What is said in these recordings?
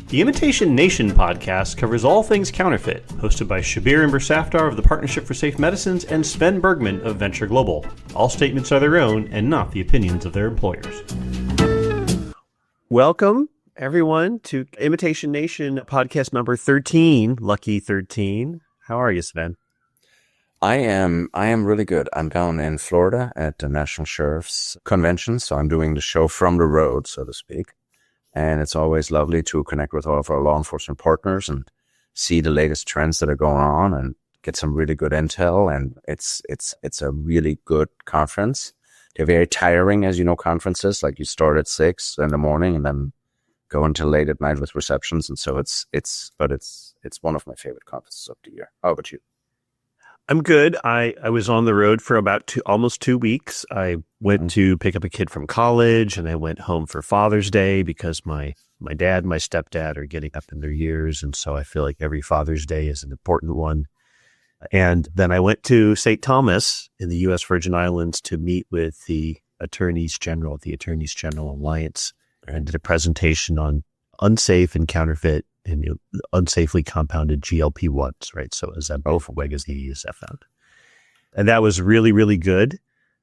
The Imitation Nation podcast covers all things counterfeit, hosted by Shabir Imber-Safdar of the Partnership for Safe Medicines and Sven Bergman of Venture Global. All statements are their own and not the opinions of their employers. Welcome, everyone, to Imitation Nation podcast number 13, Lucky 13. How are you, Sven? I am really good. I'm down in Florida at the National Sheriff's Convention, so I'm doing the show from the road, so to speak. And it's always lovely to connect with all of our law enforcement partners and see the latest trends that are going on and get some really good intel. And it's a really good conference. They're very tiring, as you know, conferences. Like you start at 6 in the morning and then go until late at night with receptions. And so it's one of my favorite conferences of the year. How about you? I'm good. I was on the road for about almost 2 weeks. I went to pick up a kid from college, and I went home for Father's Day because my dad and my stepdad are getting up in their years, and so I feel like every Father's Day is an important one. And then I went to St. Thomas in the U.S. Virgin Islands to meet with the Attorneys General at the Attorneys General Alliance and did a presentation on unsafe and counterfeit and unsafely compounded GLP-1s, right? So Ozempic, Wegovy, Zepbound. And that was really, really good.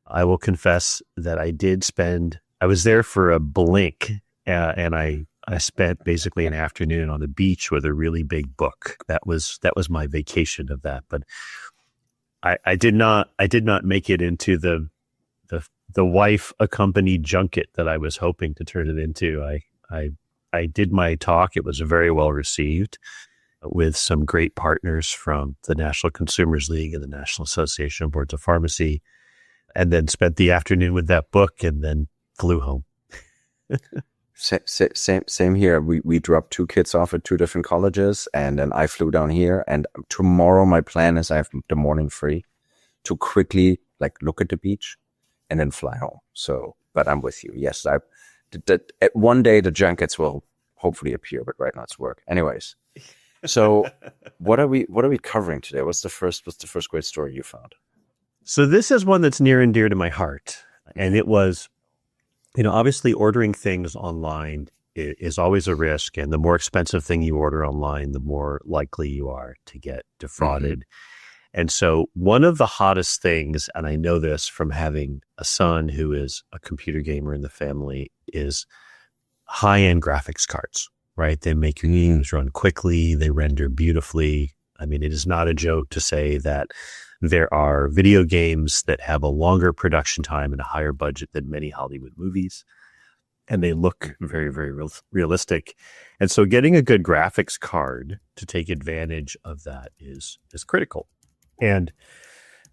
I will confess that I was there for a blink, and I spent basically an afternoon on the beach with a really big book. That was my vacation of that. But I did not make it into the wife accompanied junket that I was hoping to turn it into. I did my talk. It was very well received with some great partners from the National Consumers League and the National Association of Boards of Pharmacy, and then spent the afternoon with that book and then flew home. Same here. We dropped 2 kids off at 2 different colleges, and then I flew down here. And tomorrow my plan is I have the morning free to quickly look at the beach and then fly home. So, but I'm with you. Yes, at one day the junkets will hopefully appear, but right now it's work. Anyways, so what are we covering today? What's the first great story you found? So this is one that's near and dear to my heart, and it was, obviously ordering things online is always a risk, and the more expensive thing you order online, the more likely you are to get defrauded. Mm-hmm. And so one of the hottest things, and I know this from having a son who is a computer gamer in the family, is high-end graphics cards, right? They make your games run quickly. They render beautifully. I mean, it is not a joke to say that there are video games that have a longer production time and a higher budget than many Hollywood movies. And they look very, very realistic. And so getting a good graphics card to take advantage of that is critical. And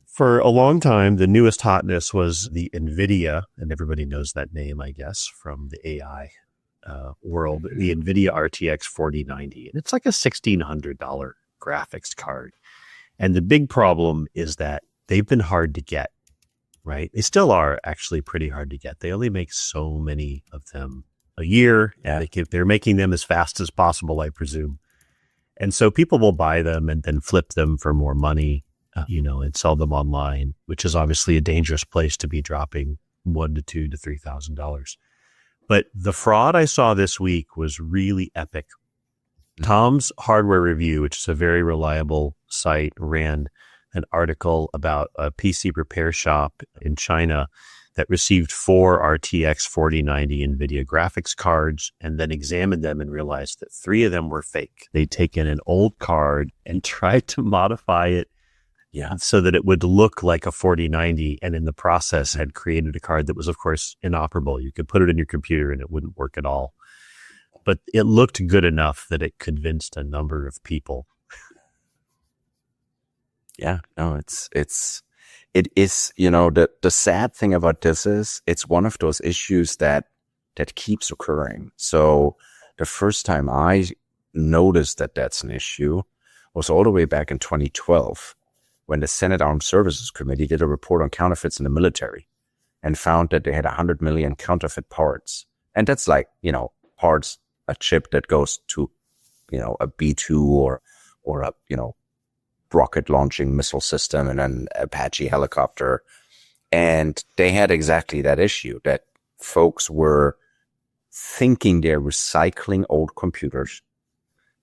for a long time, the newest hotness was the NVIDIA, and everybody knows that name, I guess, from the AI world, the NVIDIA RTX 4090. And it's like a $1,600 graphics card. And the big problem is that they've been hard to get, right? They still are actually pretty hard to get. They only make so many of them a year. Yeah. They're making them as fast as possible, I presume. And so people will buy them and then flip them for more money. And sell them online, which is obviously a dangerous place to be dropping $1,000 to $2,000 to $3,000. But the fraud I saw this week was really epic. Tom's Hardware Review, which is a very reliable site, ran an article about a PC repair shop in China that received 4 RTX 4090 NVIDIA graphics cards and then examined them and realized that 3 of them were fake. They'd taken an old card and tried to modify it so that it would look like a 4090, and in the process had created a card that was, of course, inoperable. You could put it in your computer and it wouldn't work at all. But it looked good enough that it convinced a number of people. Yeah, no, it is, the sad thing about this is it's one of those issues that keeps occurring. So the first time I noticed that that's an issue was all the way back in 2012. When the Senate Armed Services Committee did a report on counterfeits in the military and found that they had 100 million counterfeit parts. And that's parts, a chip that goes to, a B-2 or a, rocket launching missile system and an Apache helicopter. And they had exactly that issue, that folks were thinking they're recycling old computers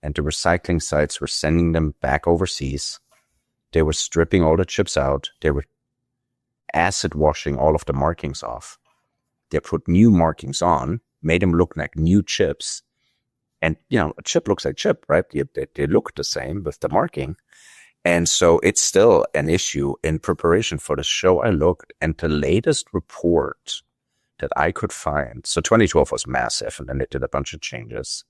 and the recycling sites were sending them back overseas. They were stripping all the chips out. They were acid washing all of the markings off. They put new markings on, made them look like new chips. And, a chip looks like chip, right? They look the same with the marking. And so it's still an issue. In preparation for the show, I looked, and the latest report that I could find, so 2012 was massive, and then they did a bunch of changes.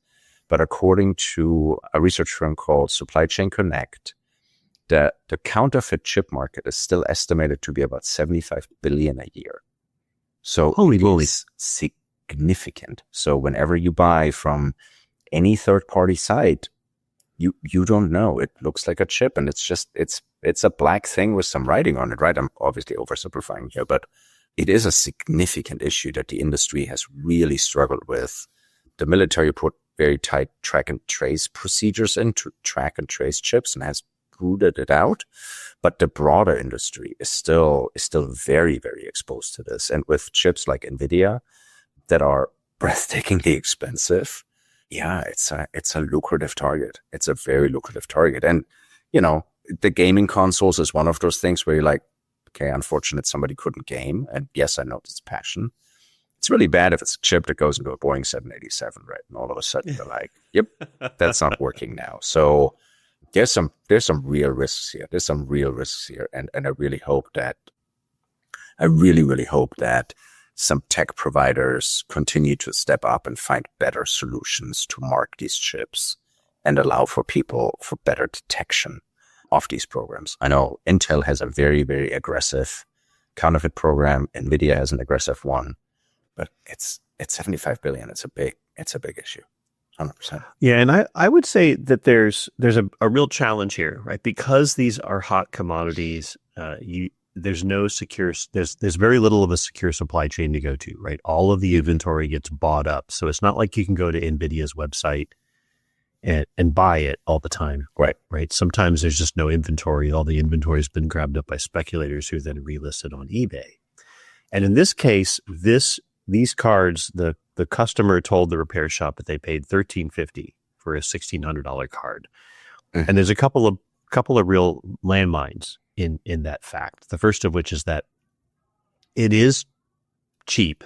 But according to a research firm called Supply Chain Connect, the counterfeit chip market is still estimated to be about 75 billion a year. So holy moly, it's significant. So whenever you buy from any third-party site, you don't know. It looks like a chip, and it's a black thing with some writing on it, right? I'm obviously oversimplifying here, but it is a significant issue that the industry has really struggled with. The military put very tight track and trace procedures in to track and trace chips and has rooted it out. But the broader industry is still very, very exposed to this. And with chips like NVIDIA that are breathtakingly expensive, yeah, it's a lucrative target. It's a very lucrative target. And, the gaming consoles is one of those things where you're like, okay, unfortunate somebody couldn't game. And yes, I know it's passion. It's really bad if it's a chip that goes into a Boeing 787, right? And all of a sudden you're like, yep, that's not working now. So there's some real risks here. There's some real risks here. And I really really hope that some tech providers continue to step up and find better solutions to mark these chips and allow for people for better detection of these programs. I know Intel has a very, very aggressive counterfeit program. NVIDIA has an aggressive one, but it's 75 billion. It's a big issue. 100%. Yeah, and I would say that there's a real challenge here, right? Because these are hot commodities, there's very little of a secure supply chain to go to, right? All of the inventory gets bought up. So it's not like you can go to NVIDIA's website and buy it all the time. Right. Sometimes there's just no inventory. All the inventory has been grabbed up by speculators who then relist it on eBay. And in this case, these cards, the customer told the repair shop that they paid $1,350 for a $1,600 card. Mm-hmm. And there's a couple of real landmines in that fact. The first of which is that it is cheap,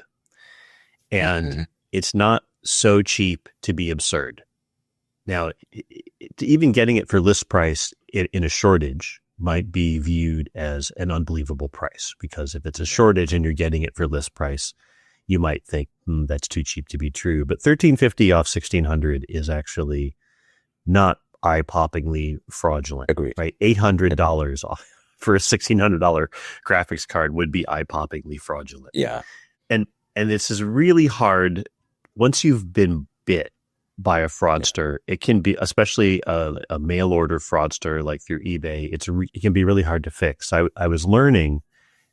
and it's not so cheap to be absurd. Now, even getting it for list price in a shortage might be viewed as an unbelievable price, because if it's a shortage and you're getting it for list price, you might think that's too cheap to be true. But $1,350 off $1,600 is actually not eye-poppingly fraudulent. Agreed. Right? $800 off for a $1,600 graphics card would be eye-poppingly fraudulent. Yeah. And this is really hard. Once you've been bit by a fraudster, it can be, especially a mail order fraudster like through eBay, it can be really hard to fix. I was learning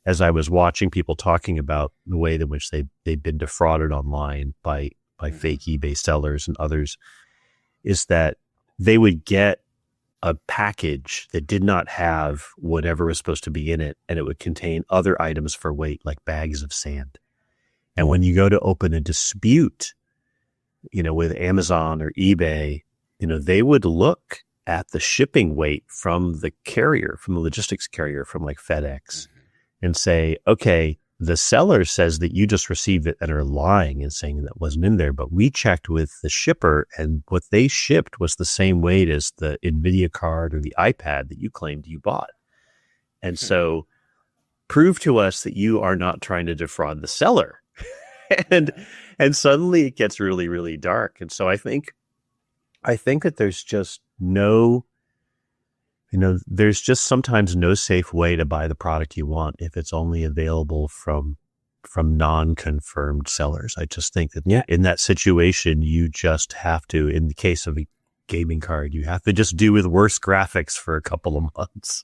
as I was watching people talking about the way in which they've been defrauded online by fake eBay sellers and others, is that they would get a package that did not have whatever was supposed to be in it, and it would contain other items for weight, like bags of sand. And when you go to open a dispute, with Amazon or eBay, they would look at the shipping weight from the carrier, from the logistics carrier, from like FedEx, and say, okay, the seller says that you just received it and are lying and saying that wasn't in there. But we checked with the shipper, and what they shipped was the same weight as the NVIDIA card or the iPad that you claimed you bought. And so prove to us that you are not trying to defraud the seller. And suddenly it gets really, really dark. And so I think that there's just there's just sometimes no safe way to buy the product you want if it's only available from non-confirmed sellers. I just think that in that situation, you just have to, in the case of a gaming card, you have to just do with worse graphics for a couple of months.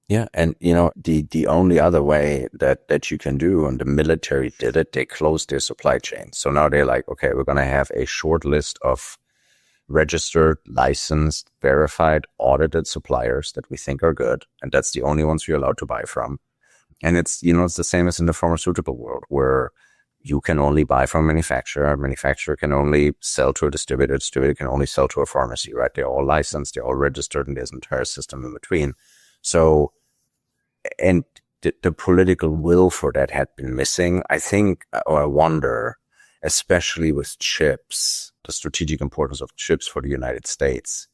Yeah. And, the only other way that you can do, and the military did it, they closed their supply chain. So now they're like, okay, we're going to have a short list of registered, licensed, verified, audited suppliers that we think are good. And that's the only ones you're allowed to buy from. And it's, it's the same as in the pharmaceutical world, where you can only buy from a manufacturer can only sell to a distributor can only sell to a pharmacy, right? They're all licensed, they're all registered, and there's an entire system in between. So, and the political will for that had been missing. I think, or I wonder, especially with chips, the strategic importance of chips for the United States,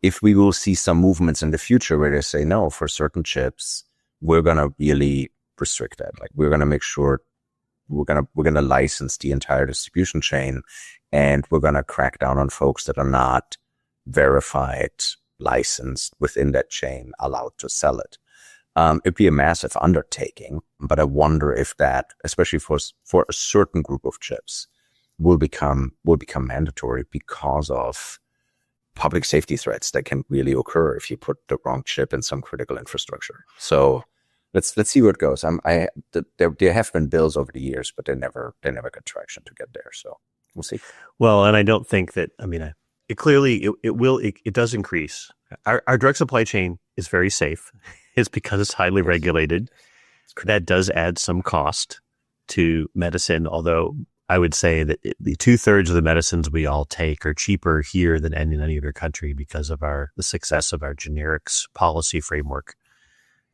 if we will see some movements in the future where they say, no, for certain chips, we're going to really restrict that. Like, we're going to make sure we're going to license the entire distribution chain, and we're going to crack down on folks that are not verified, licensed within that chain, allowed to sell it. It'd be a massive undertaking, but I wonder if that, especially for a certain group of chips, will become mandatory because of public safety threats that can really occur if you put the wrong chip in some critical infrastructure. So let's see where it goes. There have been bills over the years, but they never got traction to get there. So we'll see. Well, and I don't think that, it does increase. Our drug supply chain is very safe. It's because it's highly regulated. That does add some cost to medicine, although I would say that the 2/3 of the medicines we all take are cheaper here than in any other country because of the success of our generics policy framework.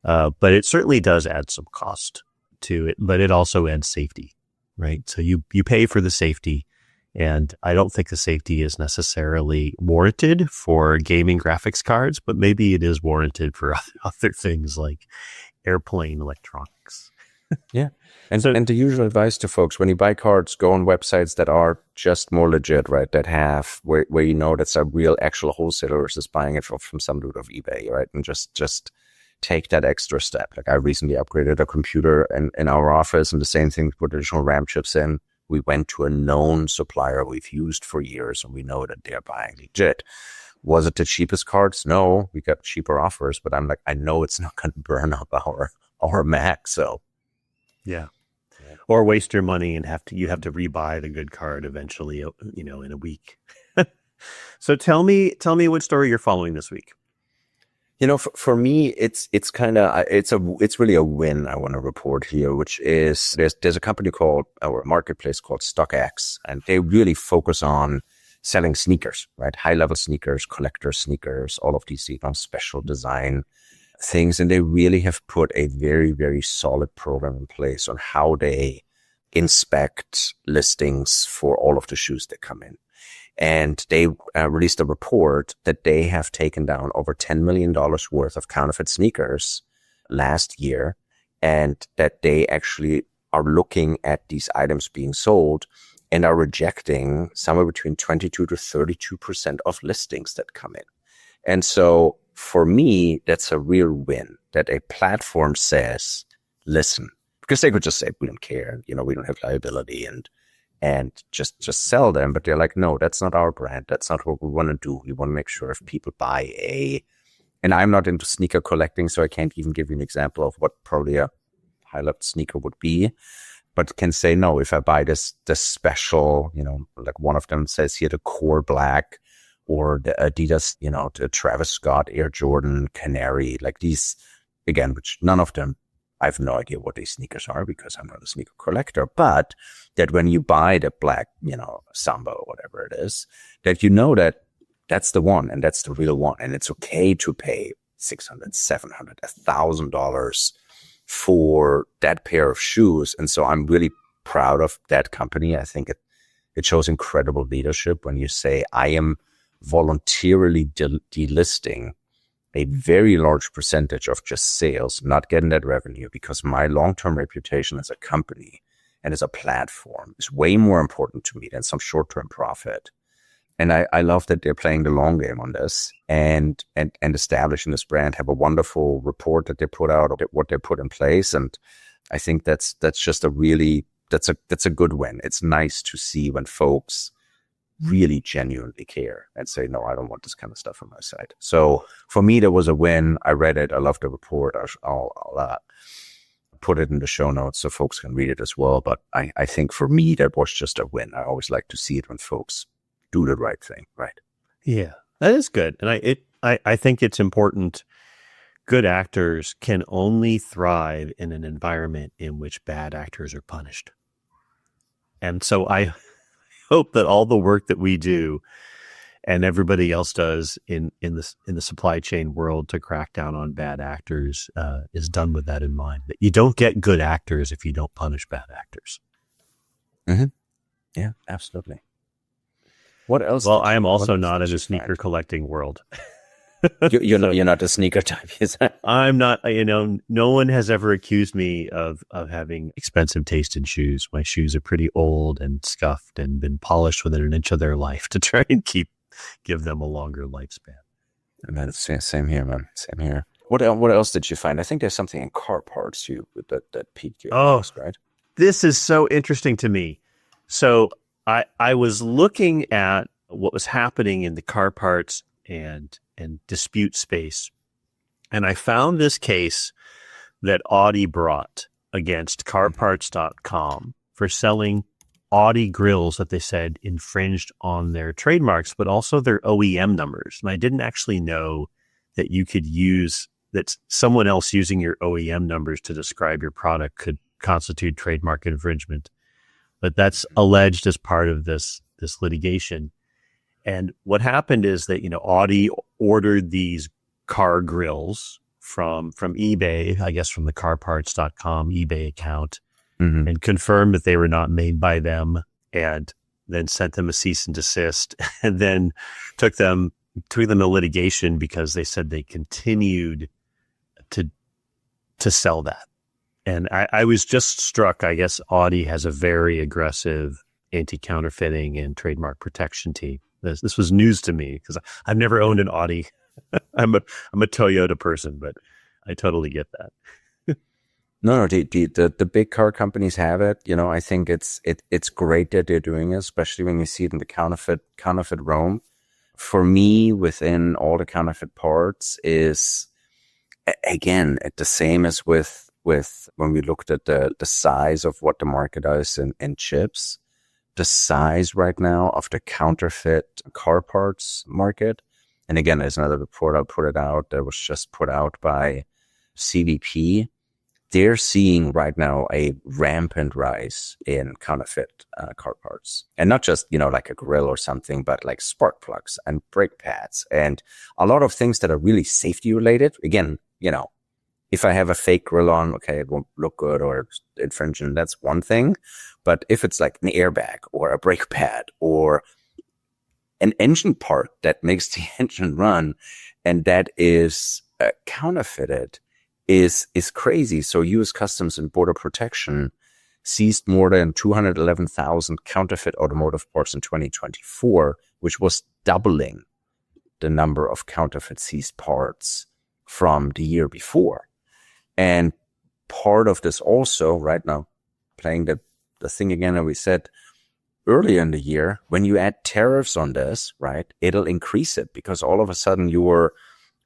But it certainly does add some cost to it, but it also adds safety, right? So you pay for the safety, and I don't think the safety is necessarily warranted for gaming graphics cards, but maybe it is warranted for other things like airplane electronics. Yeah. And the usual advice to folks, when you buy cards, go on websites that are just more legit, right? That have, where you know that's a real actual wholesaler versus buying it from some dude of eBay, right? And just take that extra step. Like, I recently upgraded a computer in our office, and the same thing, put additional RAM chips in. We went to a known supplier we've used for years, and we know that they're buying legit. Was it the cheapest cards? No, we got cheaper offers, but I'm like, I know it's not going to burn up our Mac. So yeah. Or waste your money and you have to rebuy the good card eventually, in a week. So tell me what story you're following this week. For me, it's really a win I want to report here, which is there's a company or a marketplace called StockX, and they really focus on selling sneakers, right? High level sneakers, collector sneakers, all of these special design things. And they really have put a very, very solid program in place on how they inspect listings for all of the shoes that come in. And they released a report that they have taken down over $10 million worth of counterfeit sneakers last year, and that they actually are looking at these items being sold and are rejecting somewhere between 22 to 32% of listings that come in. And so for me, that's a real win that a platform says, listen, because they could just say, we don't care, we don't have liability and just sell them. But they're like, no, that's not our brand. That's not what we want to do. We want to make sure if people buy and I'm not into sneaker collecting, so I can't even give you an example of what probably a high-level sneaker would be, but can say, no, if I buy this special, like one of them says here, the Core Black, or the Adidas, the Travis Scott Air Jordan Canary, like these, again, which none of them, I have no idea what these sneakers are because I'm not a sneaker collector, but that when you buy the black, Samba or whatever it is, that that that's the one and that's the real one. And it's okay to pay $600, $700, $1,000 for that pair of shoes. And so I'm really proud of that company. I think it shows incredible leadership when you say, I am voluntarily delisting a very large percentage of just sales, not getting that revenue, because my long-term reputation as a company and as a platform is way more important to me than some short-term profit. And I love that they're playing the long game on this and establishing this brand, have a wonderful report that they put out, what they put in place. And I think that's just that's a good win. It's nice to see when folks really genuinely care and say, no, I don't want this kind of stuff on my site. So for me, there was a win. I read it. I love the report. I'll put it in the show notes so folks can read it as well. But I think for me, that was just a win. I always like to see it when folks do the right thing, right? Yeah, that is good. And I think it's important. Good actors can only thrive in an environment in which bad actors are punished. And so I hope that all the work that we do and everybody else does in the supply chain world to crack down on bad actors is done with that in mind. That you don't get good actors if you don't punish bad actors. Mm-hmm. Yeah, absolutely. What else? Well, I am also not in a sneaker collecting world. You're not a sneaker type, is that? I'm not. No one has ever accused me of having expensive taste in shoes. My shoes are pretty old and scuffed and been polished within an inch of their life to try and give them a longer lifespan. And that's same here, man. Same here. What else did you find? I think there's something in car parts that piqued your interest, right? This is so interesting to me. So I was looking at what was happening in the car parts and dispute space, and I found this case that Audi brought against carparts.com for selling Audi grills that they said infringed on their trademarks, but also their OEM numbers. And I didn't actually know that you could use that someone else using your OEM numbers to describe your product could constitute trademark infringement. But that's alleged as part of this litigation. And what happened is that, Audi ordered these car grills from eBay, I guess from the carparts.com eBay account, and confirmed that they were not made by them, and then sent them a cease and desist, and then took them to litigation because they said they continued to sell that. And I was just struck. I guess Audi has a very aggressive anti-counterfeiting and trademark protection team. This was news to me because I've never owned an Audi. I'm a Toyota person, but I totally get that. No, the big car companies have it. I think it's great that they're doing it, especially when you see it in the counterfeit realm. For me, within all the counterfeit parts is, again, the same as with when we looked at the size of what the market is in chips, the size right now of the counterfeit car parts market. And again, there's another report, I'll put it out, that was just put out by CBP. They're seeing right now a rampant rise in counterfeit car parts. And not just, like a grill or something, but like spark plugs and brake pads and a lot of things that are really safety related. Again, if I have a fake grill on, okay, it won't look good or infringing, that's one thing. But if it's like an airbag or a brake pad or an engine part that makes the engine run and that is counterfeited, is crazy. So U.S. Customs and Border Protection seized more than 211,000 counterfeit automotive parts in 2024, which was doubling the number of counterfeit seized parts from the year before. And part of this also, right now, playing the thing again that we said earlier in the year, when you add tariffs on this, right, it'll increase it because all of a sudden your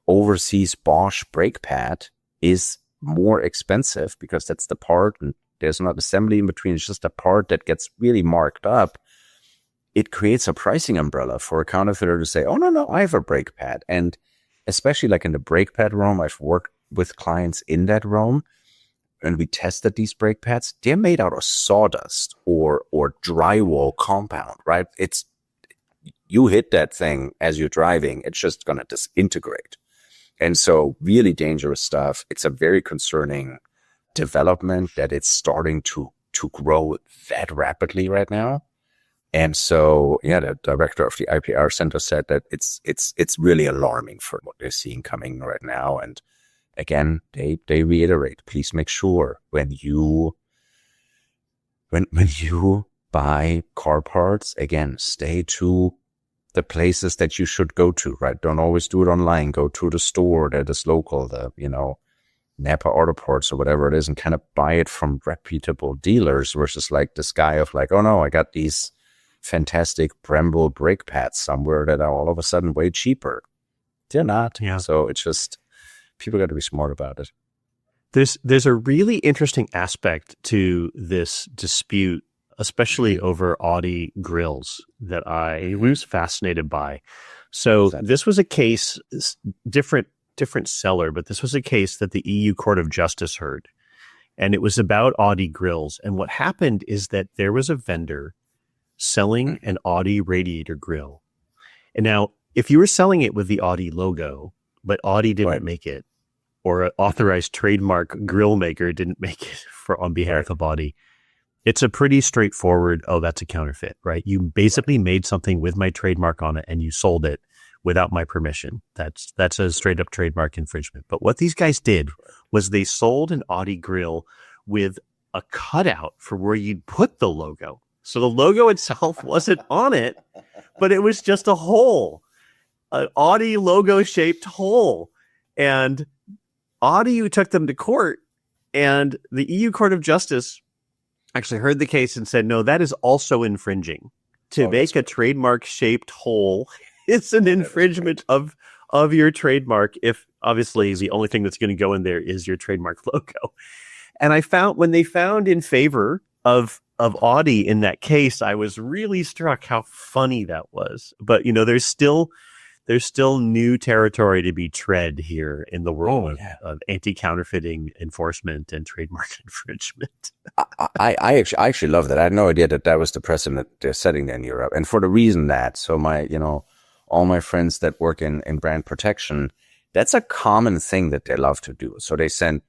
overseas Bosch brake pad is more expensive because that's the part and there's not assembly in between. It's just a part that gets really marked up. It creates a pricing umbrella for a counterfeiter to say, oh, no, I have a brake pad. And especially like in the brake pad realm, I've worked with clients in that realm and we tested these brake pads. They're made out of sawdust or drywall compound, right? You hit that thing as you're driving, it's just going to disintegrate. And so really dangerous stuff. It's a very concerning development that it's starting to grow that rapidly right now. And so, the director of the IPR Center said that it's really alarming for what they're seeing coming right now. And again, they reiterate, please make sure when you buy car parts, again, stay to the places that you should go to, right? Don't always do it online. Go to the store that is local, Napa Auto Parts or whatever it is, and kind of buy it from reputable dealers versus like this guy of like, oh no, I got these fantastic Brembo brake pads somewhere that are all of a sudden way cheaper. They're not. Yeah. So it's just, people got to be smart about it. There's a really interesting aspect to this dispute, especially over Audi grills, that I was fascinated by. So this was a case, different seller, but this was a case that the EU Court of Justice heard. and it was about Audi grills. And what happened is that there was a vendor selling an Audi radiator grill. And now, if you were selling it with the Audi logo, but Audi didn't make it, or an authorized trademark grill maker didn't make it on behalf of Audi, it's a pretty straightforward, oh, that's a counterfeit, right? You basically made something with my trademark on it and you sold it without my permission. That's a straight up trademark infringement. But what these guys did was they sold an Audi grill with a cutout for where you'd put the logo. So the logo itself wasn't on it, but it was just a hole, an Audi logo shaped hole. And Audi took them to court, and the EU Court of Justice actually heard the case and said, no, that is also infringing. To make a trademark shaped hole is an infringement of your trademark, if obviously the only thing that's going to go in there is your trademark logo. And when they found in favor of Audi in that case, I was really struck how funny that was. But, there's still new territory to be tread here in the world of anti-counterfeiting enforcement and trademark infringement. I actually love that. I had no idea that was the precedent they're setting there in Europe. And for the reason that, so all my friends that work in brand protection, that's a common thing that they love to do. So they send,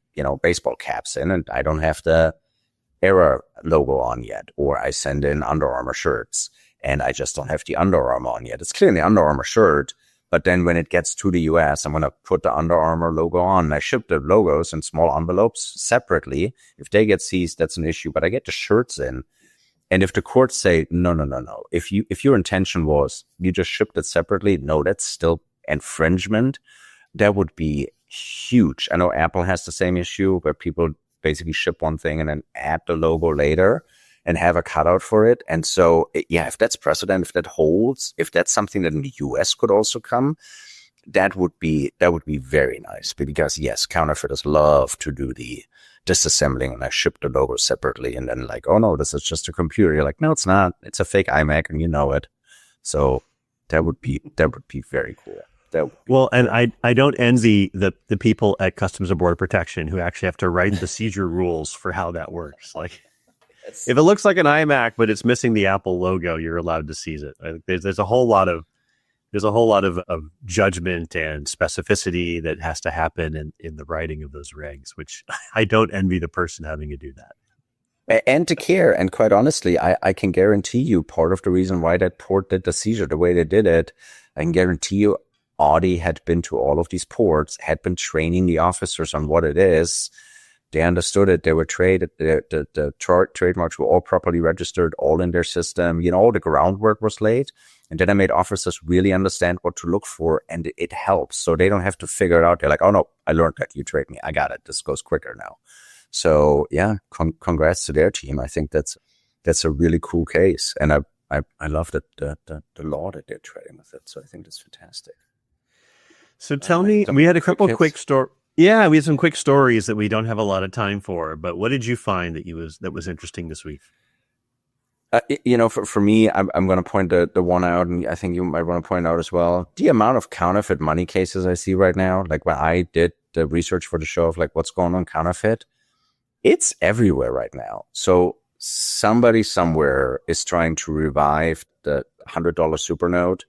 baseball caps in, and I don't have the Era logo on yet, or I send in Under Armour shirts and I just don't have the Under Armour on yet. It's clearly Under Armour shirt, but then when it gets to the US, I'm going to put the Under Armour logo on, and I ship the logos in small envelopes separately. If they get seized, that's an issue, but I get the shirts in. And if the courts say, no, if your intention was you just shipped it separately, no, that's still infringement. That would be huge. I know Apple has the same issue where people basically ship one thing and then add the logo later and have a cutout for it. And so, if that's precedent, if that holds, if that's something that in the US could also come, that would be very nice. Because yes, counterfeiters love to do the disassembling, and I ship the logo separately, and then like, oh no, this is just a computer. You're like, no, it's not. It's a fake iMac, and you know it. So that would be very cool. Well, and I don't envy the people at Customs and Border Protection who actually have to write the seizure rules for how that works. Like, if it looks like an iMac but it's missing the Apple logo, you're allowed to seize it. There's a whole lot of judgment and specificity that has to happen in the writing of those regs, which I don't envy the person having to do that. And to care. And quite honestly, I can guarantee you part of the reason why that port did the seizure the way they did it, I can guarantee you Audi had been to all of these ports, had been training the officers on what it is. They understood it. They were traded. The trademarks were all properly registered, all in their system. All the groundwork was laid. And then I made officers really understand what to look for, and it helps. So they don't have to figure it out. They're like, oh no, I learned that. You trade me. I got it. This goes quicker now. So yeah, congrats to their team. I think that's a really cool case. And I love that the law that they're trading with it. So I think that's fantastic. So tell me, we had a couple quick stories. Yeah, we had some quick stories that we don't have a lot of time for, but what did you find that was interesting this week? For me, I'm going to point the one out, and I think you might want to point out as well, the amount of counterfeit money cases I see right now. Like when I did the research for the show of like what's going on counterfeit, it's everywhere right now. So somebody somewhere is trying to revive the $100 super note.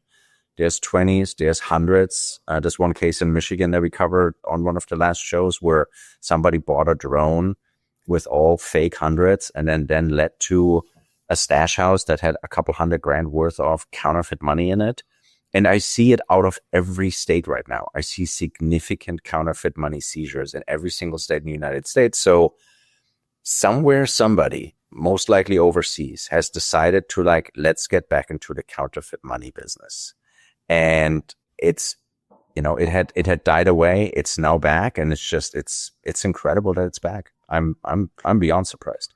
There's 20s, there's hundreds. There's one case in Michigan that we covered on one of the last shows where somebody bought a drone with all fake hundreds and then led to a stash house that had a couple $100,000 worth of counterfeit money in it. And I see it out of every state right now. I see significant counterfeit money seizures in every single state in the United States. So somewhere somebody, most likely overseas, has decided to like, let's get back into the counterfeit money business. And it's, it had died away. It's now back, and it's incredible that it's back. I'm beyond surprised.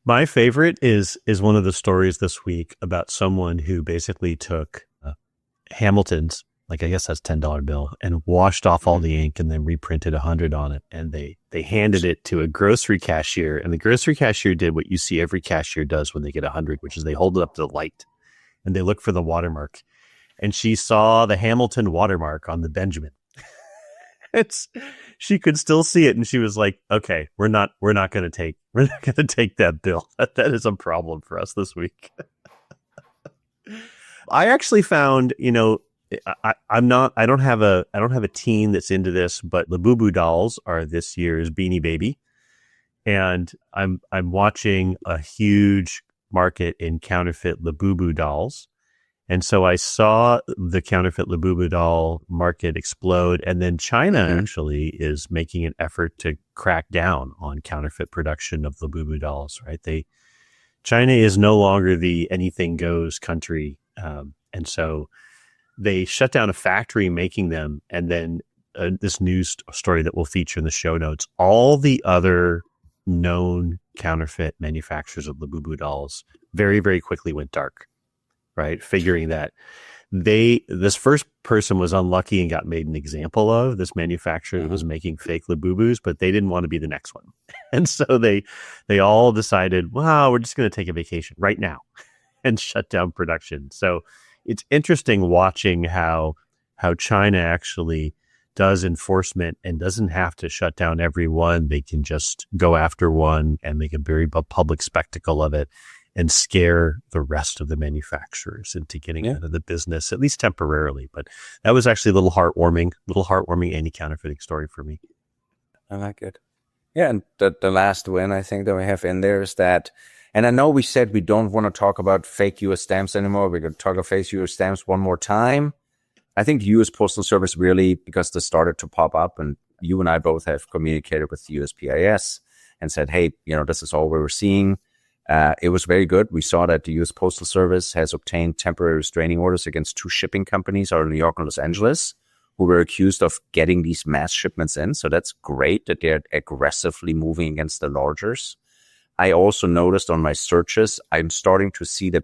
My favorite is one of the stories this week about someone who basically took Hamilton's, like I guess that's $10 bill, and washed off all the ink and then reprinted 100 on it. And they handed it to a grocery cashier, and the grocery cashier did what you see every cashier does when they get 100, which is they hold it up to the light and they look for the watermark. And she saw the Hamilton watermark on the Benjamin. she could still see it, and she was like, "Okay, we're not going to take that bill. That is a problem for us this week." I actually found, I don't have a teen that's into this, but Labubu dolls are this year's Beanie Baby, and I'm watching a huge market in counterfeit Labubu dolls. And so I saw the counterfeit Labubu doll market explode. And then China actually is making an effort to crack down on counterfeit production of Labubu dolls, right? China is no longer the anything goes country. And so they shut down a factory making them. And then this news story that we'll feature in the show notes, all the other known counterfeit manufacturers of Labubu dolls very, very quickly went dark. Right, figuring that this first person was unlucky and got made an example of. This manufacturer was making fake Labubus, but they didn't want to be the next one, and so they all decided, wow, we're just going to take a vacation right now and shut down production. So it's interesting watching how China actually does enforcement and doesn't have to shut down everyone. They can just go after one and make a very public spectacle of it, and scare the rest of the manufacturers into getting out of the business, at least temporarily. But that was actually a little heartwarming anti-counterfeiting story for me. I like it. Yeah, and the last win I think that we have in there is that, and I know we said we don't want to talk about fake U.S. stamps anymore. We're going to talk about fake U.S. stamps one more time. I think the U.S. Postal Service really, because this started to pop up, and you and I both have communicated with the USPIS and said, hey, this is all we were seeing. It was very good. We saw that the U.S. Postal Service has obtained temporary restraining orders against 2 shipping companies out of New York and Los Angeles who were accused of getting these mass shipments in. So that's great that they're aggressively moving against the largers. I also noticed on my searches, I'm starting to see the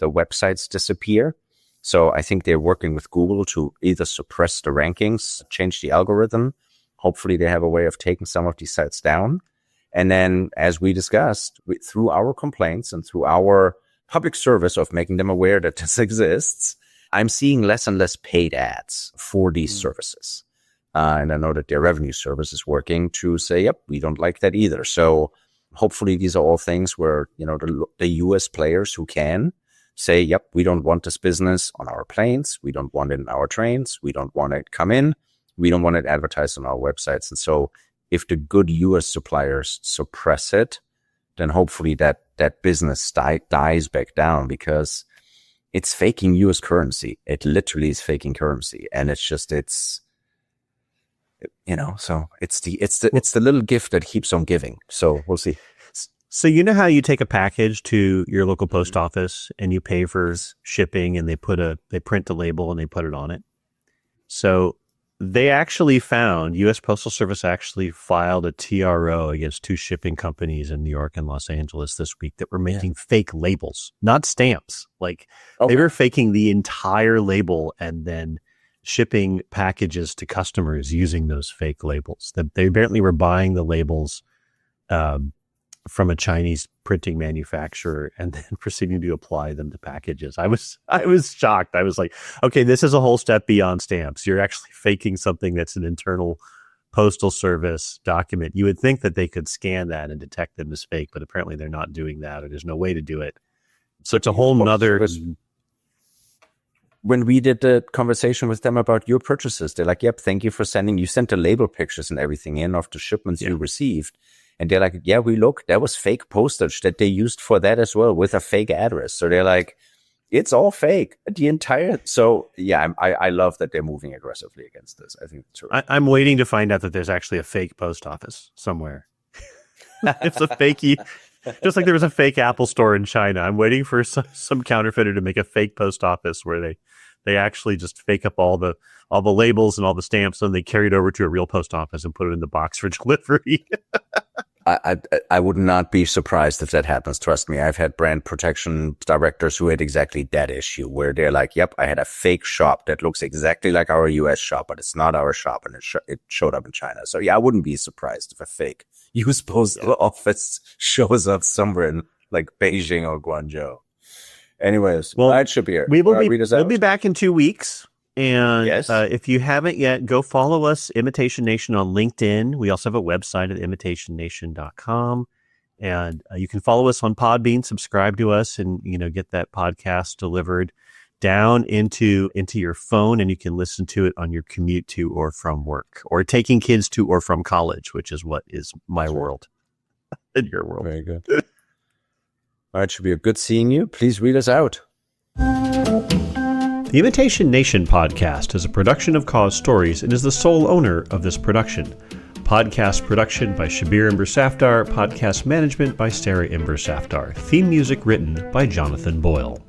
websites disappear. So I think they're working with Google to either suppress the rankings, change the algorithm. Hopefully they have a way of taking some of these sites down. And then, as we discussed, through our complaints and through our public service of making them aware that this exists, I'm seeing less and less paid ads for these services. And I know that their revenue service is working to say, yep, we don't like that either. So hopefully these are all things where, the US players who can say, yep, we don't want this business on our planes. We don't want it in our trains. We don't want it come in. We don't want it advertised on our websites. And so if the good U.S. suppliers suppress it, then hopefully that business dies back down, because it's faking U.S. currency. It literally is faking currency, and so it's the little gift that keeps on giving. So we'll see. So you know how you take a package to your local post office and you pay for shipping, and they print the label and they put it on it. So they actually found, U.S. Postal Service actually filed a TRO against 2 shipping companies in New York and Los Angeles this week that were making fake labels, not stamps. They were faking the entire label and then shipping packages to customers using those fake labels. They apparently were buying the labels from a Chinese printing manufacturer and then proceeding to apply them to packages. I was shocked. I was like, okay, this is a whole step beyond stamps. You're actually faking something that's an internal postal service document. You would think that they could scan that and detect them as fake, but apparently they're not doing that, or there's no way to do it. So it's a whole nother. When we did the conversation with them about your purchases, they're like, yep, thank you for you sent the label pictures and everything in of the shipments you received. And they're like, yeah, that was fake postage that they used for that as well with a fake address. So they're like, it's all fake. So yeah, I love that they're moving aggressively against this. I think it's true. I'm waiting to find out that there's actually a fake post office somewhere. It's a fakey, just like there was a fake Apple store in China. I'm waiting for some counterfeiter to make a fake post office where they actually just fake up all the labels and all the stamps, and they carry it over to a real post office and put it in the box for delivery. I would not be surprised if that happens. Trust me, I've had brand protection directors who had exactly that issue where they're like, yep, I had a fake shop that looks exactly like our US shop, but it's not our shop, and it showed up in China. So yeah, I wouldn't be surprised if a fake US postal office shows up somewhere in like Beijing or Guangzhou. Anyways, it should be here. We'll be back in 2 weeks. And Yes. if you haven't yet, go follow us, Imitation Nation, on LinkedIn. We also have a website at imitationnation.com. And you can follow us on Podbean, subscribe to us, and get that podcast delivered down into your phone, and you can listen to it on your commute to or from work, or taking kids to or from college, which is what is my world and your world. Very good. All right, should be a good seeing you. Please read us out. The Imitation Nation podcast is a production of Cause Stories and is the sole owner of this production. Podcast production by Shabir Imber Safdar. Podcast management by Sarah Imber Safdar. Theme music written by Jonathan Boyle.